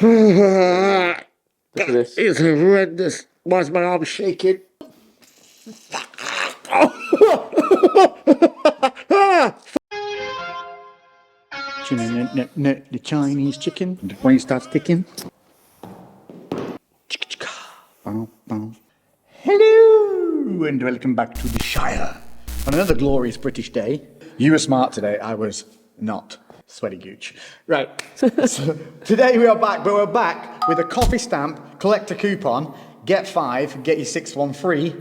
Look at this. It's horrendous. Why is my arm shaking? The Chinese chicken. The brain starts ticking. Hello and welcome back to the Shire. On another glorious British day. You were smart today. I was not. Sweaty gooch. Right. So today we are back, but we're back with a coffee stamp, collect a coupon, get 5, get your 6th one free.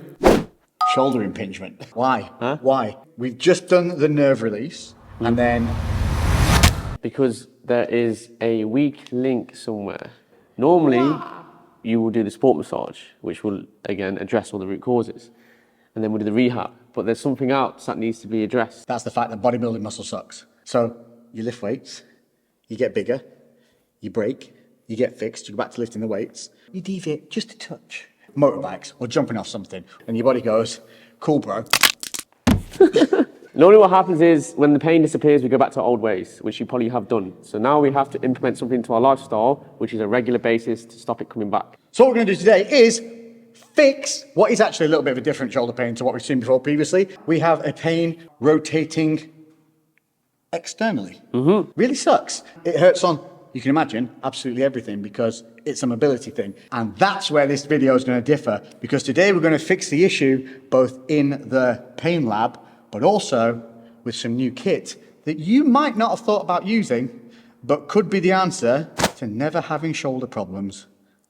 Shoulder impingement. Why? Huh? Why? We've just done the nerve release and then... Because there is a weak link somewhere. Normally, you will do the sport massage, which will, again, address all the root causes. And then we'll do the rehab. But there's something else that needs to be addressed. That's the fact that bodybuilding muscle sucks. So you lift weights, you get bigger, you break, you get fixed, you go back to lifting the weights, you deviate just a touch. Motorbikes or jumping off something, and your body goes, cool, bro. Normally what happens is when the pain disappears, we go back to our old ways, which you probably have done. So now we have to implement something into our lifestyle, which is a regular basis to stop it coming back. So what we're going to do today is fix what is actually a little bit of a different shoulder pain to what we've seen before previously. We have a pain rotating externally. Really sucks. It hurts on, you can imagine, absolutely everything because it's a mobility thing. And that's where this video is going to differ, because today we're going to fix the issue both in the pain lab, but also with some new kit that you might not have thought about using, but could be the answer to never having shoulder problems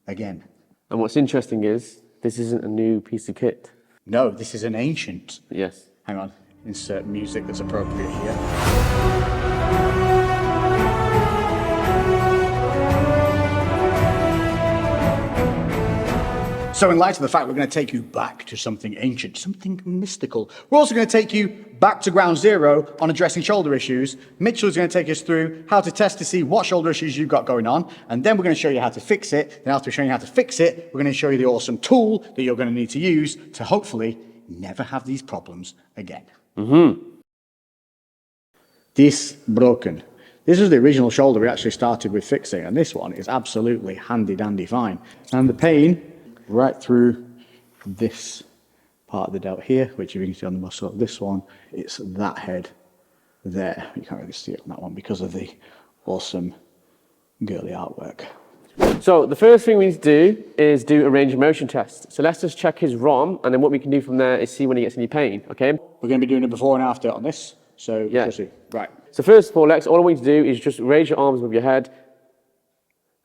again. And what's interesting is, this isn't a new piece of kit. No, this is an ancient. Yes. Hang on, insert music that's appropriate here. So in light of the fact we're going to take you back to something ancient, something mystical, we're also going to take you back to ground zero on addressing shoulder issues. Mitchell is going to take us through how to test to see what shoulder issues you've got going on, and then we're going to show you how to fix it. Then after showing you how to fix it, we're going to show you the awesome tool that you're going to need to use to hopefully never have these problems again. This broken. This is the original shoulder we actually started with fixing, and this one is absolutely handy dandy fine. And the pain right through this part of the delt here, which you can see on the muscle. This one, it's that head there. You can't really see it on that one because of the awesome girly artwork. So the first thing we need to do is do a range of motion test. So let's just check his ROM, and then what we can do from there is see when he gets any pain, okay? We're going to be doing a before and after on this, so yeah. we'll see. Right. So first of all, Lex, all I want you to do is just raise your arms above your head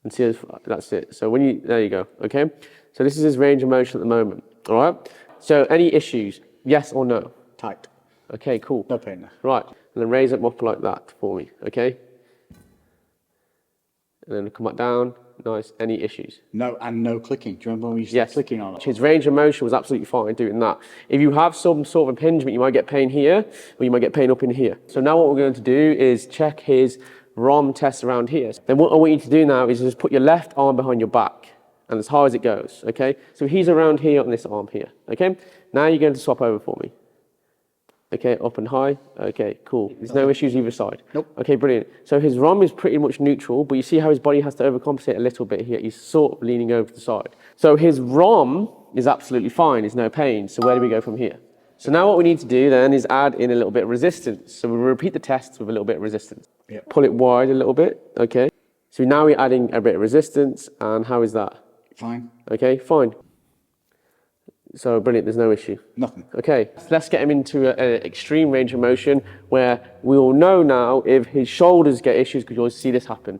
and see if that's it. So when you, there you go, okay? So this is his range of motion at the moment, all right? So any issues, yes or no? Tight. Okay, cool. No pain there. Right, and then raise it up like that for me, okay? And then come back down, nice. Any issues? No, and no clicking. Do you remember when we used to clicking on it? His range of motion was absolutely fine doing that. If you have some sort of impingement, you might get pain here, or you might get pain up in here. So now what we're going to do is check his ROM test around here. Then what I want you to do now is just put your left arm behind your back, and as high as it goes, okay? So he's around here on this arm here, okay? Now you're going to swap over for me. Okay, up and high. Okay, cool. There's no issues either side. Nope. Okay, brilliant. So his ROM is pretty much neutral, but you see how his body has to overcompensate a little bit here. He's sort of leaning over to the side. So his ROM is absolutely fine. There's no pain. So where do we go from here? So now what we need to do then is add in a little bit of resistance. So we'll repeat the test with a little bit of resistance. Yep. Pull it wide a little bit, okay? So now we're adding a bit of resistance, and how is that? Fine. Okay, fine. So brilliant, there's no issue. Nothing. Okay, so let's get him into an extreme range of motion where we will know now if his shoulders get issues, because you'll see this happen.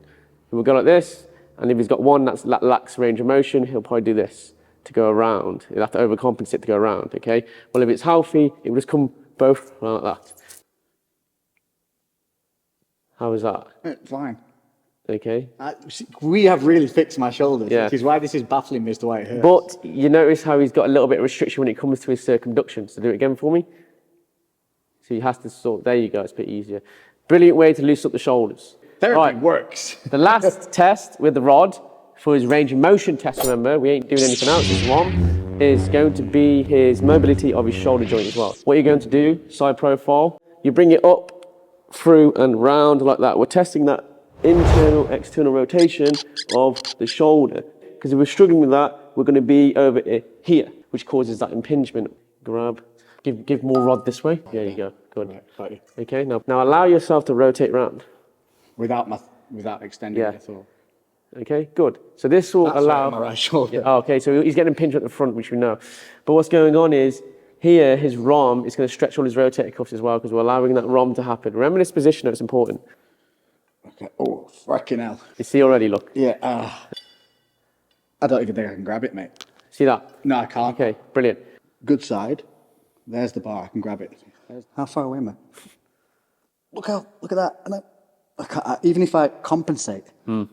He will go like this, and if he's got one that lacks range of motion, he'll probably do this to go around. He'll have to overcompensate to go around, okay? Well, if it's healthy, it will just come both like that. How is that? Fine. Okay. We have really fixed my shoulders, Yeah. which is why this is baffling me as to why it hurts. But you notice how he's got a little bit of restriction when it comes to his circumduction. So do it again for me. So he has to sort, there you go, it's a bit easier. Brilliant way to loosen up the shoulders. Therapy works. The last test with the rod for his range of motion test, remember, we ain't doing anything else, this one, is going to be his mobility of his shoulder joint as well. What you're going to do, side profile, you bring it up, through and round like that. We're testing that internal, external rotation of the shoulder. Because if we're struggling with that, we're going to be over here, which causes that impingement. Grab, give more rod this way. There you go, good. Right, got you. Okay, now allow yourself to rotate around. Without extending Yeah. it at all. Okay, good. So this will That's allow... my right shoulder. Yeah, okay, so he's getting impinged at the front, which we know. But what's going on is, here, his ROM is going to stretch all his rotator cuffs as well, because we're allowing that ROM to happen. Remember this position, it's important. Okay. Oh, fucking hell. You see already, look. Yeah, I don't even think I can grab it, mate. See that? No, I can't. Okay, brilliant. Good side. There's the bar. I can grab it. How far away am I? Look at that. And I can't, even if I compensate and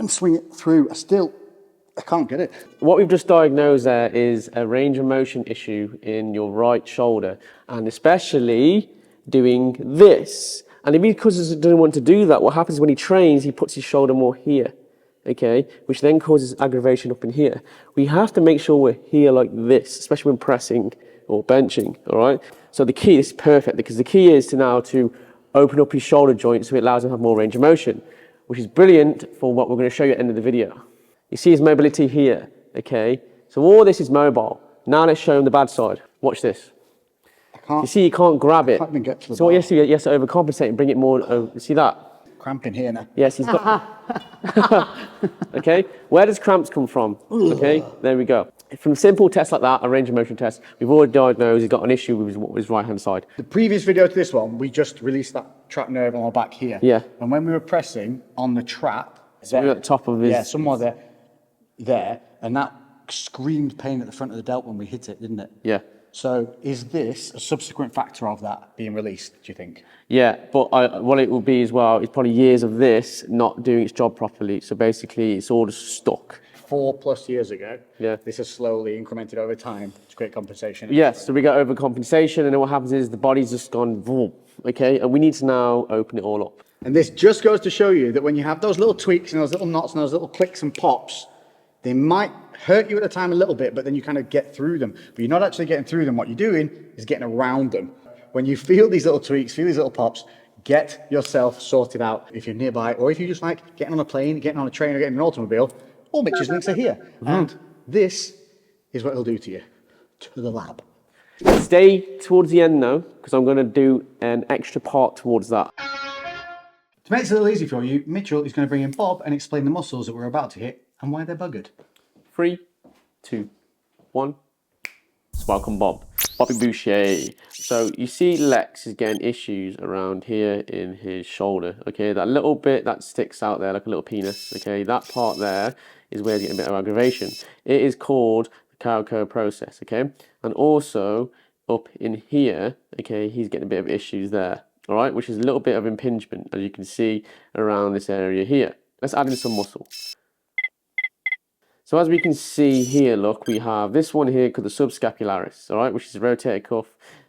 swing it through, I can't get it. What we've just diagnosed there is a range of motion issue in your right shoulder, and especially doing this. And if he doesn't want to do that, what happens when he trains, he puts his shoulder more here, okay, which then causes aggravation up in here. We have to make sure we're here like this, especially when pressing or benching, all right? So the key, this is perfect, because the key is to open up his shoulder joint so it allows him to have more range of motion, which is brilliant for what we're going to show you at the end of the video. You see his mobility here, okay? So all this is mobile. Now let's show him the bad side. Watch this. You see, he can't grab it. I can't even get to the so what he has to do, he has to overcompensate and bring it more over. See that? Cramping here now. Yes, he's got... Okay, where does cramps come from? Okay, there we go. From a simple test like that, a range of motion test, we've already diagnosed he's got an issue with his right-hand side. The previous video to this one, we just released that trap nerve on our back here. Yeah. And when we were pressing on the trap... So we're at the top of his... Yeah, somewhere there, and that screamed pain at the front of the delt when we hit it, didn't it? Yeah. So is this a subsequent factor of that being released, do you think? Yeah, but what it will be as well is probably years of this not doing its job properly. So basically, it's all just stuck. 4+ years ago, Yeah. This has slowly incremented over time to create compensation. Yes, so we got overcompensation, and then what happens is the body's just gone, boom, okay? And we need to now open it all up. And this just goes to show you that when you have those little tweaks and those little knots and those little clicks and pops, they might hurt you at the time a little bit, but then you kind of get through them. But you're not actually getting through them. What you're doing is getting around them. When you feel these little tweaks, feel these little pops, get yourself sorted out if you're nearby, or if you just like getting on a plane, getting on a train, or getting an automobile, all Mitch's links are here. And this is what he'll do to you, to the lab. Stay towards the end though, because I'm going to do an extra part towards that. To make it a little easy for you, Mitchell is going to bring in Bob and explain the muscles that we're about to hit and why they're buggered. 3, 2, 1. Welcome, Bob. Bobby Boucher. So you see Lex is getting issues around here in his shoulder. Okay, that little bit that sticks out there like a little penis. Okay, that part there is where he's getting a bit of aggravation. It is called the Cowco process. Okay, and also up in here, okay, he's getting a bit of issues there. All right, which is a little bit of impingement, as you can see around this area here. Let's add in some muscle. So as we can see here, look, we have this one here called the subscapularis, all right, which is the rotator cuff.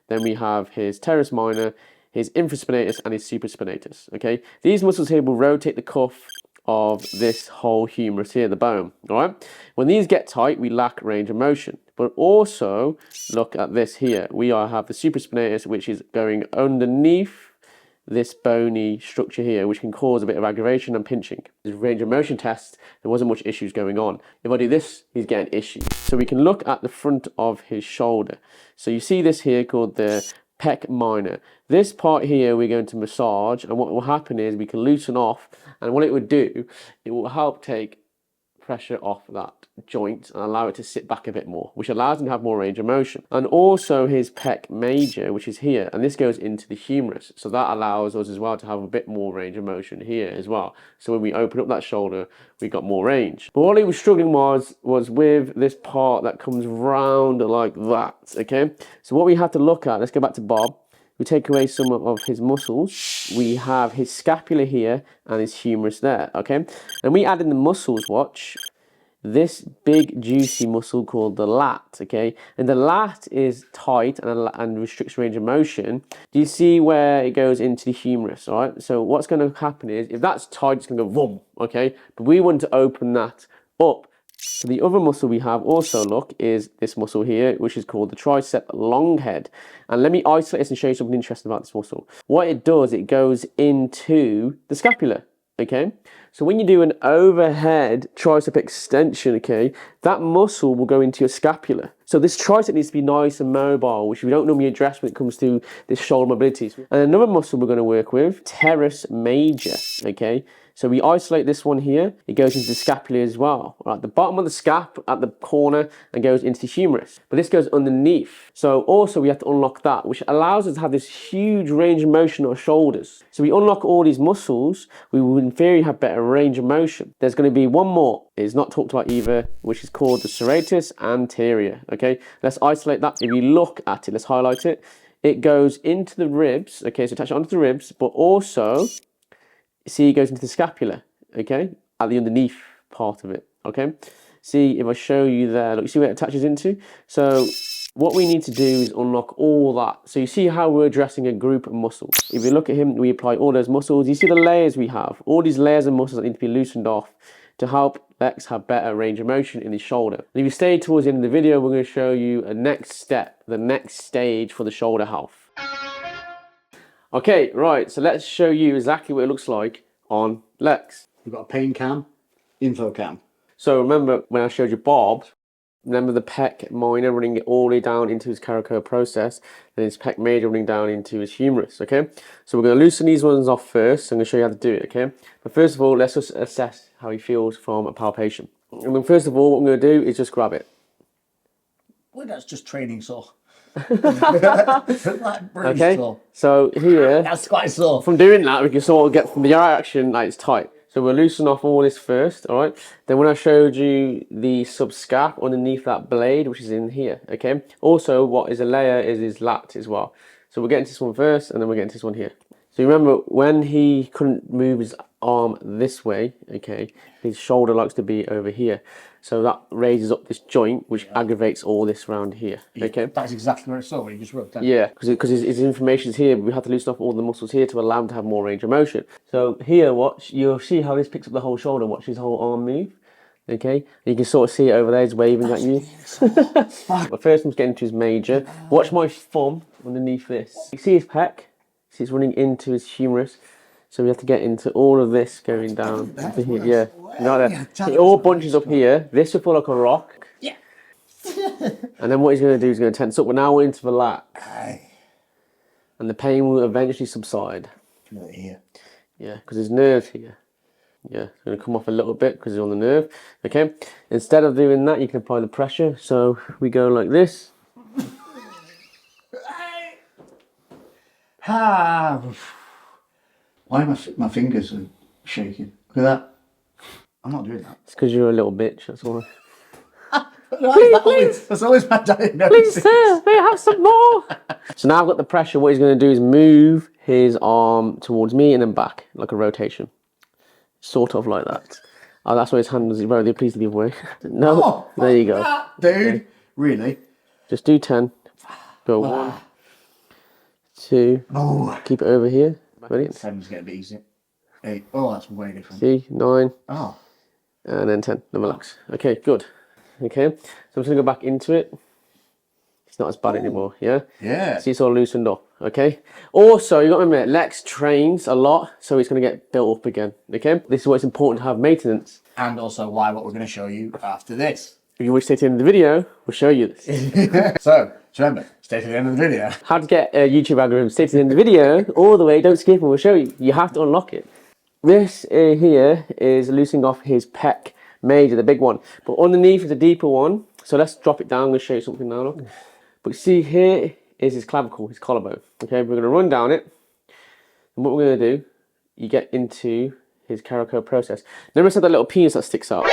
Then we have his teres minor, his infraspinatus, and his supraspinatus, okay? These muscles here will rotate the cuff of this whole humerus here, the bone, all right? When these get tight, we lack range of motion. But also, look at this here. We have the supraspinatus, which is going underneath this bony structure here, which can cause a bit of aggravation and pinching. This range of motion test, there wasn't much issues going on. If I do this, he's getting issues. So we can look at the front of his shoulder. So you see this here called the pec minor. This part here we're going to massage, and what will happen is we can loosen off, and what it would do, it will help take pressure off that joint and allow it to sit back a bit more, which allows him to have more range of motion. And also his pec major, which is here, and this goes into the humerus, so that allows us as well to have a bit more range of motion here as well. So when we open up that shoulder, we got more range. But what he was struggling was with this part that comes round like that, okay? So what we have to look at, let's go back to Bob. We take away some of his muscles. We have his scapula here and his humerus there, okay? And we add in the muscles, watch, this big juicy muscle called the lat, okay? And the lat is tight and restricts range of motion. Do you see where it goes into the humerus, all right? So what's going to happen is, if that's tight, it's going to go boom, okay? But we want to open that up. So the other muscle we have also, look, is this muscle here, which is called the tricep long head. And let me isolate this and show you something interesting about this muscle. What it does, it goes into the scapula, okay? So when you do an overhead tricep extension, okay, that muscle will go into your scapula. So this tricep needs to be nice and mobile, which we don't normally address when it comes to this shoulder mobility. And another muscle we're going to work with, teres major, okay? So we isolate this one here, it goes into the scapula as well, right, at the bottom of the scap, at the corner, and goes into the humerus. But this goes underneath. So also we have to unlock that, which allows us to have this huge range of motion on our shoulders. So we unlock all these muscles, we will in theory have better range of motion. There's going to be one more, it's not talked about either, which is called the serratus anterior, okay? Let's isolate that. If you look at it, let's highlight it. It goes into the ribs, okay, so attach it onto the ribs, but also see, it goes into the scapula, okay, at the underneath part of it, okay. See, if I show you there, look, you see where it attaches into? So what we need to do is unlock all that. So you see how we're addressing a group of muscles. If you look at him, we apply all those muscles. You see the layers we have, all these layers of muscles that need to be loosened off to help Lex have better range of motion in his shoulder. And if you stay towards the end of the video, we're going to show you a next step, the next stage for the shoulder health. Okay, right, so let's show you exactly what it looks like on Lex. We've got a pain cam, info cam. So remember when I showed you Bob, remember the pec minor running all the way down into his Caraco process, and his pec major running down into his humerus, okay? So we're going to loosen these ones off first. I'm going to show you how to do it, okay? But first of all, let's just assess how he feels from a palpation. And then first of all, what I'm going to do is just grab it. Well, that's just training sore. Okay, sore. So here, that's quite sore. From doing that, we can sort of get from the eye action, like it's tight. So we'll loosen off all this first, all right? Then when I showed you the subscap underneath that blade, which is in here, okay? Also, what is a layer is his lat as well. So we'll get into this one first, and then we'll get into this one here. So you remember when he couldn't move his arm this way, okay, his shoulder likes to be over here. So that raises up this joint, which aggravates all this around here, okay? That's exactly where it's so, when you just rubbed that. Yeah, because his information is here, but we have to loosen off all the muscles here to allow him to have more range of motion. So here, watch, you'll see how this picks up the whole shoulder. Watch his whole arm move, okay? And you can sort of see it over there, he's waving at you. But first one's getting to his major. Watch my thumb underneath this. You see his pec? See it's running into his humerus. So we have to get into all of this going down into here. Yeah, it all bunches up here. This will feel like a rock. Yeah. And then what he's going to do is going to tense up. We're now into the lat. And the pain will eventually subside. Here. Yeah, because there's nerve here. Yeah, it's going to come off a little bit because it's on the nerve. Okay, instead of doing that, you can apply the pressure. So we go like this. Why are my fingers are shaking? Look at that. I'm not doing that. It's because you're a little bitch, that's all. That's always my diagnosis. Please, sir, may I have some more? So now I've got the pressure. What he's going to do is move his arm towards me and then back, like a rotation. Sort of like that. Oh, that's why his hand was very pleased to the other way. No, there you go. Dude, okay. Really? Just do 10. Go 1, 2. Keep it over here. Ready? 7's getting a bit easy. 8. Oh, that's way different. See, 9. Oh. And then 10. Then relax. Okay, good. Okay, so I'm just going to go back into it. It's not as bad anymore, yeah? Yeah. See, it's all loosened up, okay? Also, you got to admit, Lex trains a lot, so he's going to get built up again, okay? This is why it's important to have maintenance. And also what we're going to show you after this. If you wish to stay to the end of the video, we'll show you this. So remember, stay to the end of the video. How to get a YouTube algorithm, stay to the end of the video, all the way, don't skip and we'll show you. You have to unlock it. This here is loosening off his pec major, the big one. But underneath is a deeper one. So let's drop it down. I'm going to show you something now. Look. But see, here is his clavicle, his collarbone. Okay, we're going to run down it. And what we're going to do, you get into his Caraco process. Remember I said that little penis that sticks out?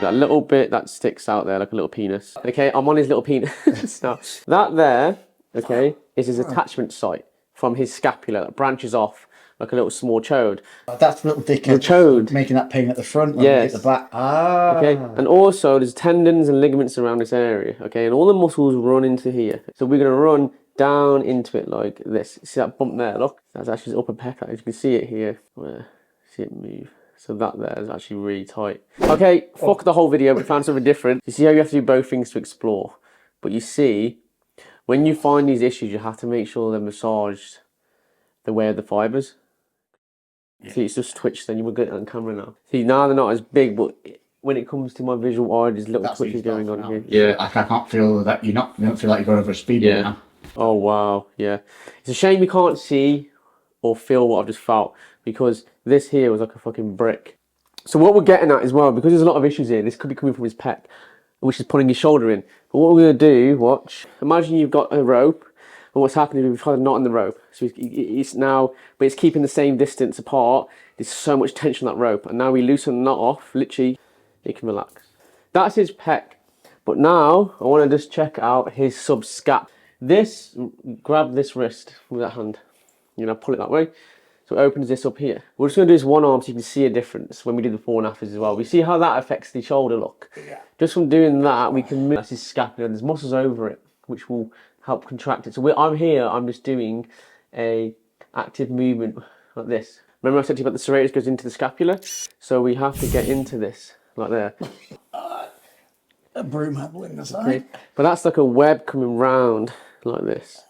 That little bit that sticks out there like a little penis. Okay, I'm on his little penis. Now, that there, okay, is his attachment site from his scapula that branches off like a little small chode. That's little dickhead. The chode. Making that pain at the front, yes. At the back. Ah. Okay, and also there's tendons and ligaments around this area, okay, and all the muscles run into here. So we're going to run down into it like this. See that bump there, look? That's actually his upper pec. You can see it here. Where? See it move. So that there is actually really tight. Okay, fuck the whole video, we found something different. You see how you have to do both things to explore. But you see, when you find these issues, you have to make sure they're massaged the way of the fibres. See, it's just twitched then. You will get it on camera now. See, now they're not as big, but when it comes to my visual eye, there's little twitches going on here. Yeah, I can't feel that you don't feel like you're going over a speed limit now. Oh, wow. Yeah. It's a shame you can't see or feel what I've just felt, because this here was like a fucking brick. So what we're getting at as well, because there's a lot of issues here, this could be coming from his pec, which is pulling his shoulder in. But what we're going to do, watch, imagine you've got a rope, and what's happening is we've tried a knot in the rope. So it's now, but it's keeping the same distance apart. There's so much tension on that rope. And now we loosen the knot off, literally, it can relax. That's his pec. But now, I want to just check out his subscap. This, grab this wrist with that hand. You know, pull it that way. So it opens this up here. We're just going to do this one arm so you can see a difference when we do the before and afters as well. We see how that affects the shoulder look. Yeah. Just from doing that, we can move. That's his scapula. There's muscles over it, which will help contract it. So I'm here, I'm just doing a active movement like this. Remember I said to you about the serratus goes into the scapula? So we have to get into this, like there. A broom handle in the side. Okay. But that's like a web coming round like this.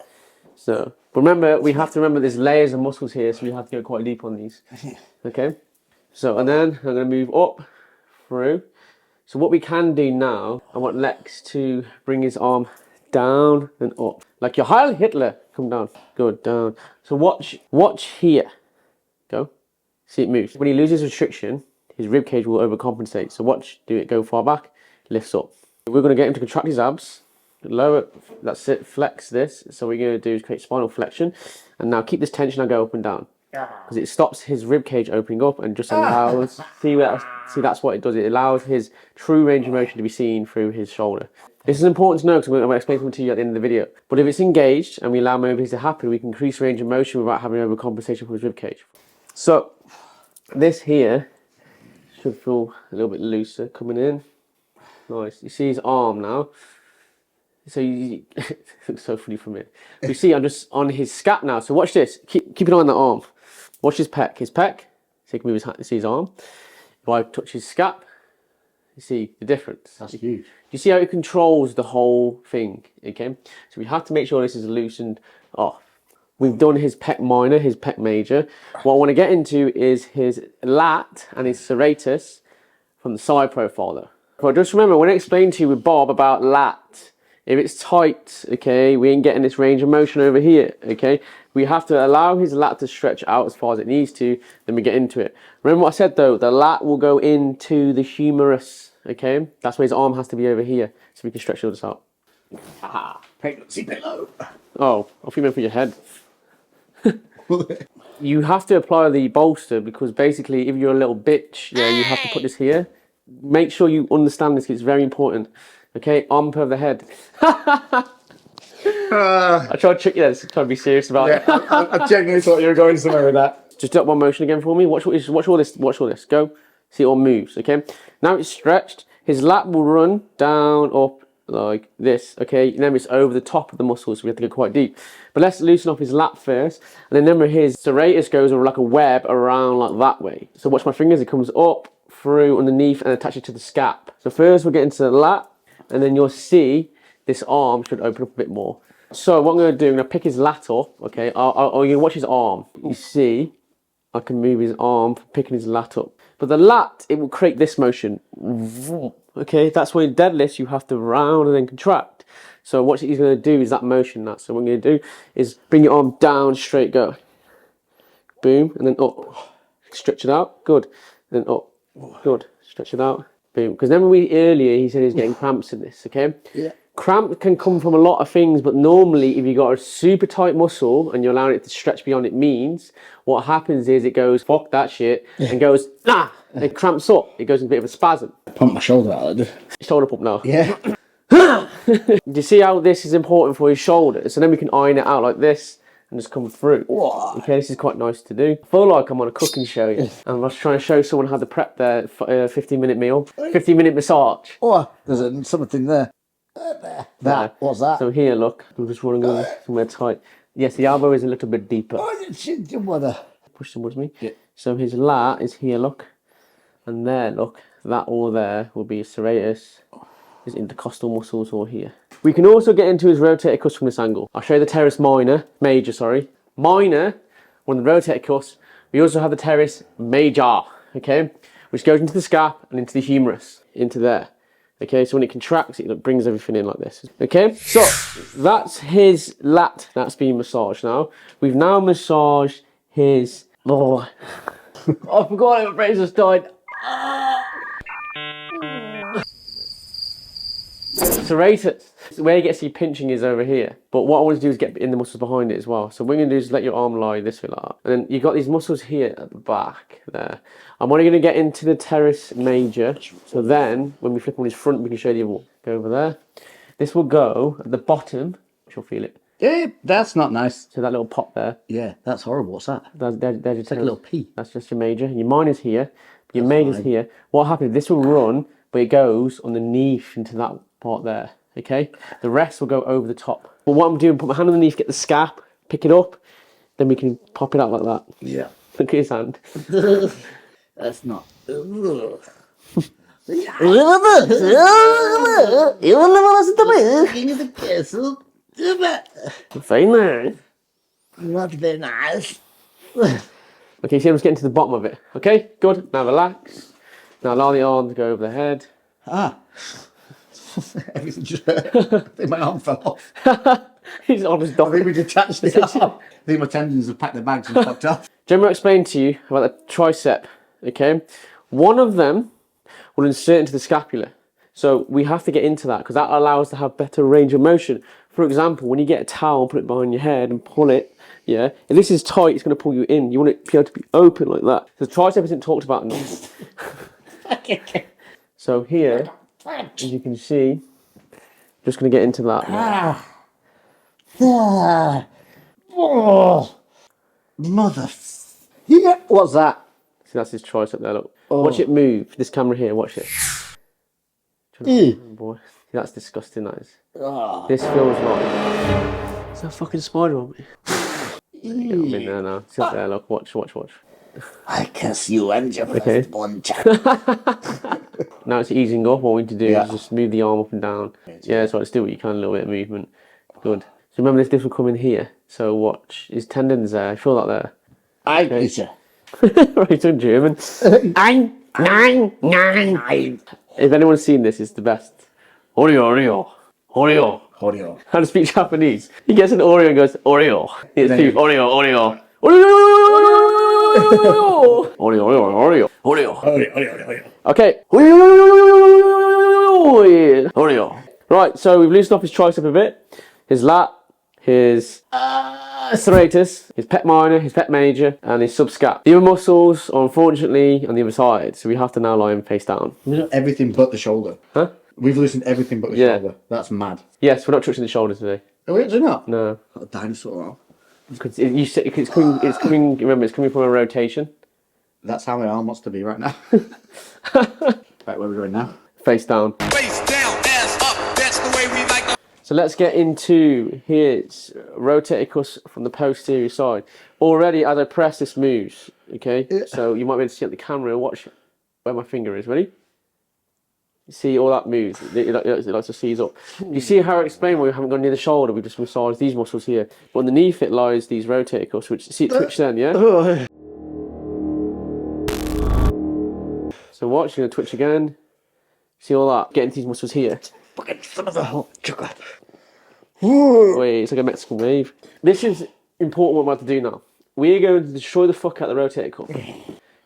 So, but remember, we have to remember there's layers of muscles here, so we have to go quite deep on these. Okay? So, and then I'm going to move up, through. So what we can do now, I want Lex to bring his arm down and up. Like your Heil Hitler. Come down. Good, down. So watch here. Go. See it moves. When he loses restriction, his rib cage will overcompensate. So watch, do it go far back, lifts up. We're going to get him to contract his abs. Lower, that's it, flex this. So what we're going to do is create spinal flexion. And now keep this tension and go up and down. Because it stops his rib cage opening up and just allows, see that's what it does. It allows his true range of motion to be seen through his shoulder. This is important to know because I'm going to explain something to you at the end of the video. But if it's engaged and we allow mobility to happen, we can increase range of motion without having overcompensation for his rib cage. So this here should feel a little bit looser coming in. Nice. You see his arm now. So it looks so funny from it. You see, I'm just on his scap now. So watch this. Keep an eye on the arm. Watch his pec. His pec. So you can move his hand. You see his arm. If I touch his scap, you see the difference. That's huge. You see how it controls the whole thing. Okay. So we have to make sure this is loosened off. We've done his pec minor, his pec major. What I want to get into is his lat and his serratus from the side profile though. But just remember, when I explained to you with Bob about lat, if it's tight, okay, we ain't getting this range of motion over here, okay? We have to allow his lat to stretch out as far as it needs to, then we get into it. Remember what I said though, the lat will go into the humerus, okay? That's why his arm has to be over here, so we can stretch all this out. Haha, pregnancy pillow. Oh, I think you meant for your head. You have to apply the bolster because basically if you're a little bitch, yeah, you have to put this here. Make sure you understand this, it's very important. Okay, arm per the head. I tried to trick you there, just trying to be serious about it. I genuinely thought you were going somewhere with that. Just do up one motion again for me. Watch all this. Watch all this. Go. See it all moves. Okay. Now it's stretched. His lat will run down, up like this. Okay. And then it's over the top of the muscles, so we have to go quite deep. But let's loosen up his lat first. And then remember his serratus goes over like a web around like that way. So watch my fingers. It comes up, through, underneath, and attaches to the scap. So first we'll get into the lat. And then you'll see this arm should open up a bit more. So what I'm going to do, I'm going to pick his lat up, okay? Or you watch his arm. You see, I can move his arm for picking his lat up. But the lat, it will create this motion. Okay, that's when in deadlifts you have to round and then contract. So what he's going to do is that motion. So what I'm going to do is bring your arm down, straight go. Boom, and then up. Stretch it out, good. Then up, good. Stretch it out. Boom. Because remember earlier he said he was getting cramps in this, okay? Yeah. Cramp can come from a lot of things, but normally if you've got a super tight muscle and you're allowing it to stretch beyond it means, what happens is it goes, fuck that shit, and goes, nah, and it cramps up. It goes in a bit of a spasm. Pump my shoulder out. Shoulder pump now. Yeah. Do you see how this is important for his shoulder? So then we can iron it out like this and just come through. Whoa. Okay, this is quite nice to do. I feel like I'm on a cooking show here. And I was trying to show someone how to prep their 15-minute meal, 15-minute massage. Oh, there's something there. That, what's that? So here, look, I'm just running over somewhere tight. Yes, the elbow is a little bit deeper. Push towards me. Yeah. So his lat is here, look. And there, look. That all there will be his serratus, his intercostal muscles all here. We can also get into his rotator cuffs from this angle. I'll show you the teres major, sorry. Minor, on the rotator cuffs, We also have the teres major, okay, which goes into the scap and into the humerus, into there. Okay, so when it contracts, it brings everything in like this. Okay, so that's his lat that's being massaged now. We've now massaged his... Oh, I forgot my brain just died. Serratus. Where you get to see pinching is over here. But what I want to do is get in the muscles behind it as well. So what we're going to do is let your arm lie this way like that. And then you've got these muscles here at the back there. I'm only going to get into the teres major. So then, when we flip on his front, we can show you the other one. Go over there. This will go at the bottom. You'll feel it. Yeah, that's not nice. So that little pop there. Yeah, that's horrible. What's that? There's your It's like a little pea. That's just your major. Your minor's here. Your major's here. What happens? This will run, but it goes underneath into that part there. Okay? The rest will go over the top. But what I'm doing, put my hand underneath, get the scap, pick it up, then we can pop it out like that. Yeah. Look at his hand. That's not. Very nice. Not very nice. Okay, see I'm just getting to the bottom of it. Okay, good. Now relax. Now allow the arm to go over the head. Ah. Everything just I think my arm fell off. He's on his I dog. think we detached the arm. I think my tendons have packed their bags and fucked off. Remember I explained to you about the tricep, okay? One of them will insert into the scapula. So we have to get into that because that allows us to have better range of motion. For example, when you get a towel, put it behind your head and pull it, yeah? If this is tight, it's going to pull you in. You want it to be able to be open like that. So the tricep isn't talked about enough. So here, as you can see, just going to get into that. Mother. Yeah. What's that? See, that's his tricep there, look. Watch it move. This camera here, watch it. Boy, see, that's disgusting, that is. This feels like... Is that a fucking spider on me? I'm in there now. See up there, look. Watch. I curse you and your firstborn child. Now it's easing up. What we need to do is just move the arm up and down. Yeah, so it's still what you can, a little bit of movement. Good. So remember this will come in here. So watch. His tendons there. I feel that there. Right, it's in German. Nine. If anyone's seen this, it's the best. Oreo. How to speak Japanese. He gets an Oreo and goes, Oreo. It's two, Oreo. Okay. Right, so we've loosened off his tricep a bit, his lat, his serratus, his pec minor, his pec major, and his subscap. The other muscles are unfortunately on the other side, so we have to now lie him face down. Everything but the shoulder. Huh? We've loosened everything but the shoulder. That's mad. Yes, we're not touching the shoulder today. Are we actually not? No. Got a dinosaur arm. Because it's coming, remember, it's coming from a rotation. That's how my arm wants to be right now. Right, where are we going now? Face down. Face down, ass up, that's the way we like to. So let's get into his rotator cuff from the posterior side. Already, as I press, this moves, okay? Yeah. So you might be able to see at the camera and watch where my finger is. Ready? You see all that moves. It likes to seize up. You see how I explained why we haven't gone near the shoulder? We've just massaged these muscles here. But underneath it lies these rotator cuffs, which, see it twitch then, yeah? So watch, you're going to twitch again. See all that? Get into these muscles here. Fucking son of a hot sugar. Wait, it's like a Mexican wave. This is important what we're about to do now. We're going to destroy the fuck out of the rotator cuff.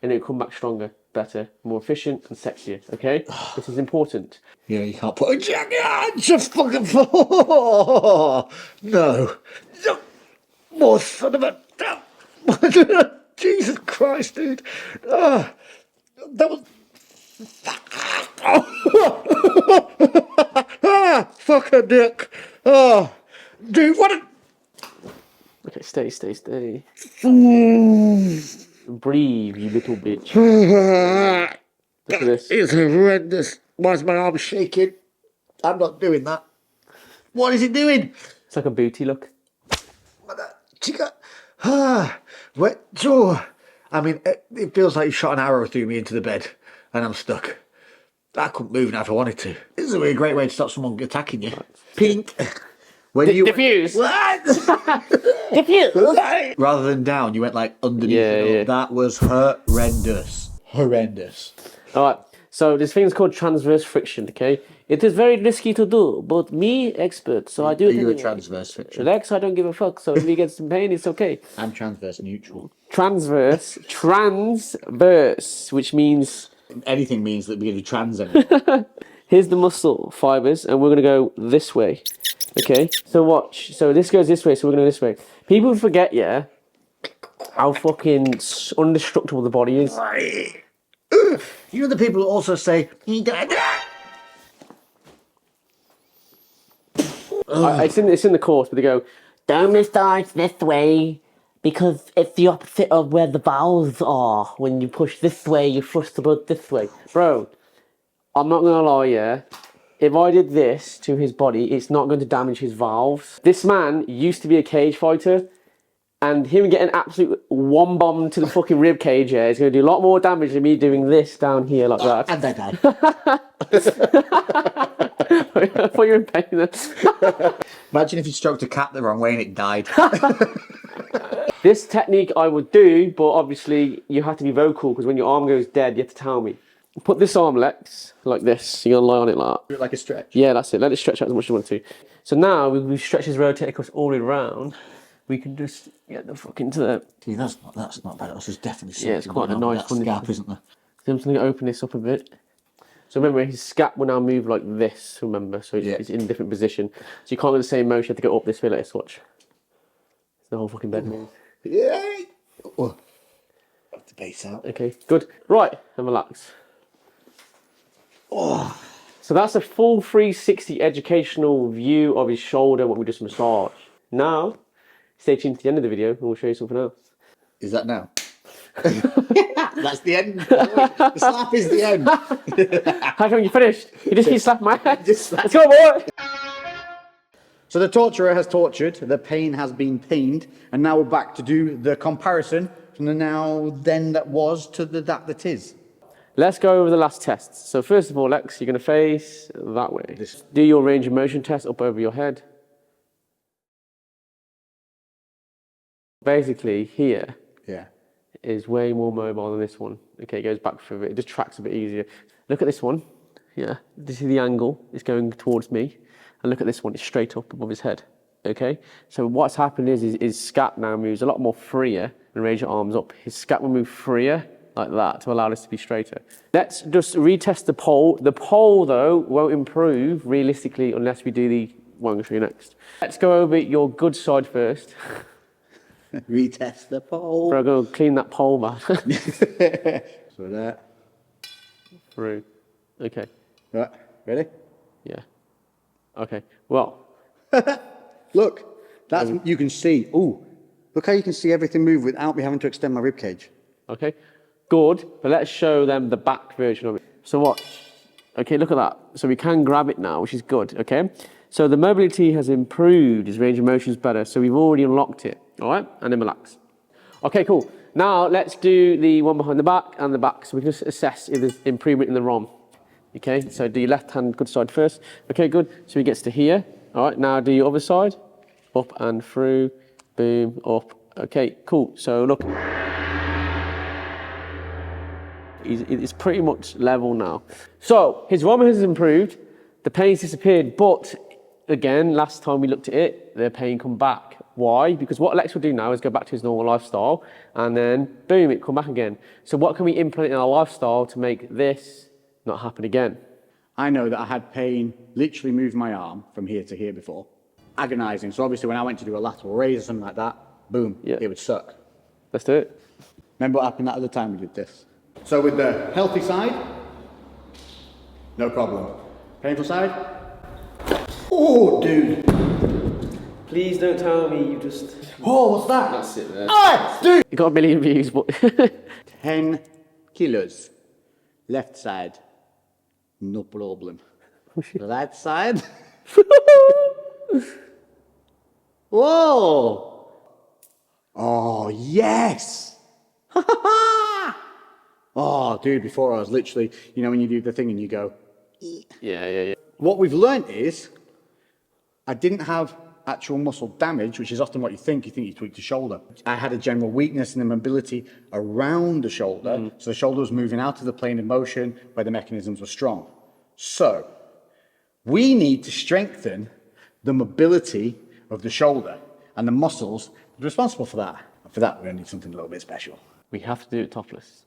And it'll come back stronger, better, more efficient and sexier, okay? This is important. Yeah, you can't put a jacket on, just fucking fall. No. More son of a... Jesus Christ, dude. That was... Fuck a dick. Oh, dude, what a... Okay, stay. Breathe, you little bitch. Look at this. It's horrendous. Why is my arm shaking? I'm not doing that. What is it doing? It's like a booty look. Chica. Wet jaw. I mean, it feels like you shot an arrow through me into the bed and I'm stuck. I couldn't move now if I wanted to. This is a really great way to stop someone attacking you. Pink. When you diffuse. What? Diffuse. Rather than down, you went like underneath. Yeah, it all. yeah. That was horrendous. Horrendous. All right. So this thing is called transverse friction. Okay. It is very risky to do, but me expert, so I do Are it you a anyway. transverse friction? Lex, I don't give a fuck. So if he gets some pain, it's okay. I'm transverse neutral. Transverse, which means Anything means that we're going to be trans anyway. here's the muscle fibers, and we're gonna go this way. Okay. So watch. So this goes this way. So we're gonna go this way. People forget, yeah, how fucking indestructible the body is. You know the people who also say, It's in the course, but they go, don't start this way because it's the opposite of where the valves are. When you push this way, you flush the blood this way. Bro, I'm not gonna lie, yeah. If I did this to his body, it's not going to damage his valves. This man used to be a cage fighter, and him getting absolute one bomb to the fucking rib cage, yeah, is going to do a lot more damage than me doing this down here like that. and I died. I thought you were in pain then. Imagine if you stroked a cat the wrong way and it died. This technique I would do, but obviously you have to be vocal because when your arm goes dead, you have to tell me. Put this arm, Lex, like this. You're going to lie on it like that. Like a stretch. Yeah, that's it. Let it stretch out as much as you want to. So now we've stretched his rotator cuffs all the way around. We can just get the fuck into there. See, that's not bad. This is definitely Yeah, it's quite a nice one. gap, isn't there? So I'm just going to open this up a bit. So remember, his scap will now move like this, remember? So it's in a different position. So you can't do the same motion, you have to go up this way like this, watch. The whole fucking bed moves. Yeah. Oh. Have the base out. Okay, good. Right, and relax. Oh. So that's a full 360 educational view of his shoulder, what we just massaged. Now, stay tuned to the end of the video and we'll show you something else. Is that now? That's the end. The slap is the end. How come you finished? You just keep slapping my head. Just Let's go, boy! So the torturer has tortured, the pain has been pained, and now we're back to do the comparison from the now then that was to the that is. Let's go over the last tests. So first of all, Lex, you're going to face that way. Do your range of motion test up over your head. Basically, here is way more mobile than this one. Okay, it goes back for a bit. It just tracks a bit easier. Look at this one. Yeah, this is the angle. It's going towards me. And look at this one. It's straight up above his head. Okay, so what's happened is his scap now moves a lot more freer and raise your arms up. His scap will move freer like that to allow this to be straighter. Let's just retest the pole. The pole, though, won't improve realistically unless we do the one I'm going to show you next. Let's go over your good side first. Retest the pole. Bro, go clean that pole, man. So that. Through. Okay. Right, ready? Yeah. Okay. Well. Look, that's you can see. Ooh, look how you can see everything move without me having to extend my rib cage. Okay. Good. But let's show them the back version of it. So watch. Okay, look at that. So we can grab it now, which is good. Okay. So the mobility has improved. His range of motion is better. So we've already unlocked it. All right. And then relax. Okay, cool. Now let's do the one behind the back and the back. So we can just assess if there's improvement in the ROM. Okay. So do your left hand good side first. Okay, good. So he gets to here. All right. Now do your other side. Up and through. Boom. Up. Okay, cool. So look. It's pretty much level now. So his ROM has improved. The pain's disappeared. But again, last time we looked at it, the pain come back. Why? Because what Lex will do now is go back to his normal lifestyle and then boom, it come back again. So what can we implement in our lifestyle to make this not happen again? I know that I had pain, literally moved my arm from here to here before. Agonizing. So obviously when I went to do a lateral raise or something like that, boom, it would suck. Let's do it. Remember what happened that other time we did this? So with the healthy side, no problem. Painful side? Oh, dude. Please don't tell me you just... Oh, what's that? That's it there. Ah, dude! You got a million views, but... 10 kilos. Left side, no problem. Right side? Whoa! Oh, yes! Oh, dude, before I was literally, you know when you do the thing and you go... Yeah. What we've learnt is, I actual muscle damage, which is often what you think you tweaked the shoulder. I had a general weakness in the mobility around the shoulder, so the shoulder was moving out of the plane of motion where the mechanisms were strong. So we need to strengthen the mobility of the shoulder and the muscles responsible for that. And for that, we're going to need something a little bit special. We have to do it topless.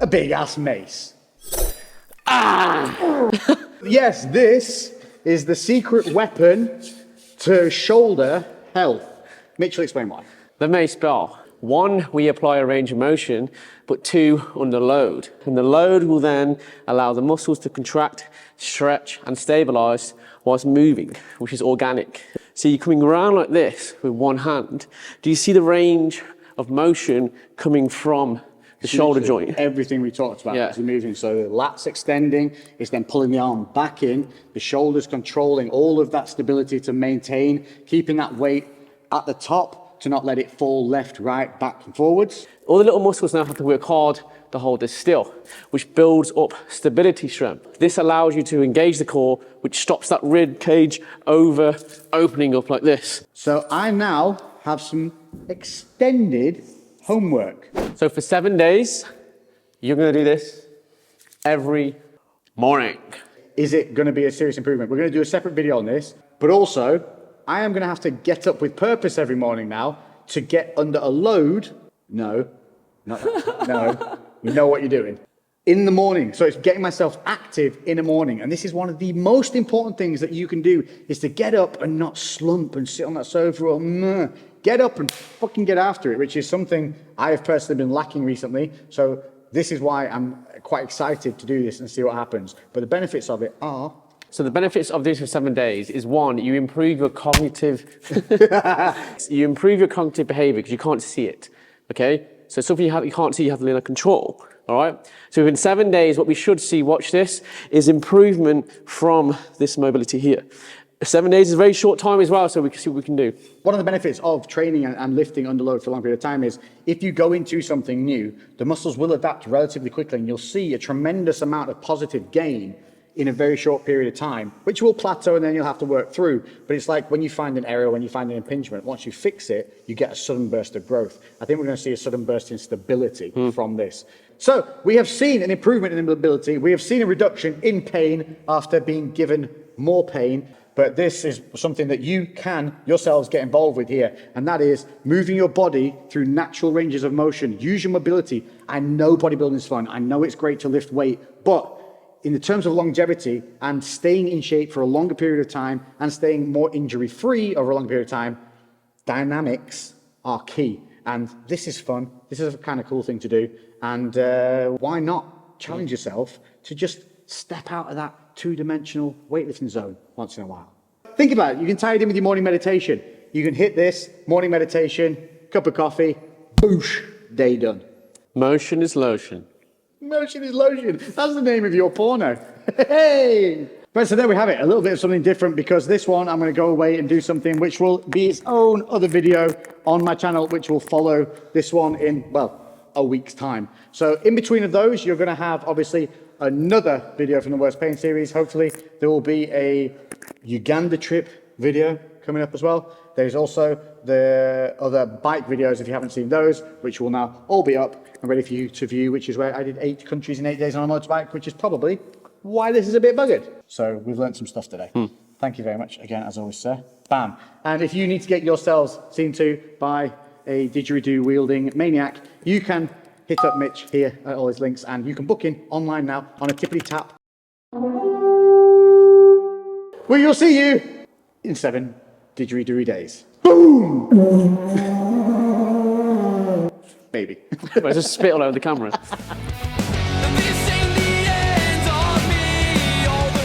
A big ass mace. Yes, this is the secret weapon to shoulder health. Mitchell, explain why. The mace bar. 1, we apply a range of motion, but 2, under load. And the load will then allow the muscles to contract, stretch, and stabilize whilst moving, which is organic. So you're coming around like this with one hand. Do you see the range of motion coming from the shoulder joint? Everything we talked about is moving. So the lats extending, it's then pulling the arm back in, the shoulders controlling all of that stability to maintain, keeping that weight at the top to not let it fall left, right, back and forwards. All the little muscles now have to work hard to hold this still, which builds up stability strength. This allows you to engage the core, which stops that rib cage over opening up like this. So I now have some extended homework. So for 7 days, you're gonna do this every morning. Is it gonna be a serious improvement? We're gonna do a separate video on this, but also I am gonna have to get up with purpose every morning now to get under a load. No, not that. No, you know what you're doing. In the morning, so it's getting myself active in the morning. And this is one of the most important things that you can do, is to get up and not slump and sit on that sofa or meh. Get up and fucking get after it, which is something I have personally been lacking recently. So this is why I'm quite excited to do this and see what happens. But the benefits of it are... So the benefits of this for 7 days is 1, you improve your cognitive, you improve your cognitive behavior because you can't see it, okay? So something you can't see, you have to learn to control, all right? So within 7 days, what we should see, watch this, is improvement from this mobility here. 7 days is a very short time as well, so we can see what we can do. One of the benefits of training and lifting under load for a long period of time is if you go into something new, the muscles will adapt relatively quickly and you'll see a tremendous amount of positive gain in a very short period of time, which will plateau and then you'll have to work through. But it's like when you find an error, when you find an impingement, once you fix it, you get a sudden burst of growth. I think we're going to see a sudden burst in stability from this. So we have seen an improvement in mobility. We have seen a reduction in pain after being given more pain. But this is something that you can yourselves get involved with here, and that is moving your body through natural ranges of motion. Use your mobility. I know bodybuilding is fun. I know it's great to lift weight, but in the terms of longevity and staying in shape for a longer period of time and staying more injury-free over a longer period of time, dynamics are key. And this is fun. This is a kind of cool thing to do. And why not challenge yourself to just step out of that two-dimensional weightlifting zone once in a while? Think about it. You can tie it in with your morning meditation. You can hit this, morning meditation, cup of coffee, boosh, day done. Motion is lotion. Motion is lotion. That's the name of your porno. Hey! But so there we have it, a little bit of something different, because this one I'm going to go away and do something which will be its own other video on my channel, which will follow this one in, well, a week's time. So in between of those, you're going to have obviously another video from the Worst Pain series. Hopefully there will be a Uganda trip video coming up as well. There's also the other bike videos, if you haven't seen those, which will now all be up and ready for you to view, which is where I did 8 countries in 8 days on a motorbike, which is probably why this is a bit buggered. So we've learned some stuff today. Thank you very much again, as always, sir. Bam. And if you need to get yourselves seen to by a didgeridoo wielding maniac, you can hit up Mitch here at all his links, and you can book in online now on a tippity tap. We will see you in 7 didgeridoo days. Boom! Maybe. I just spit all over the camera.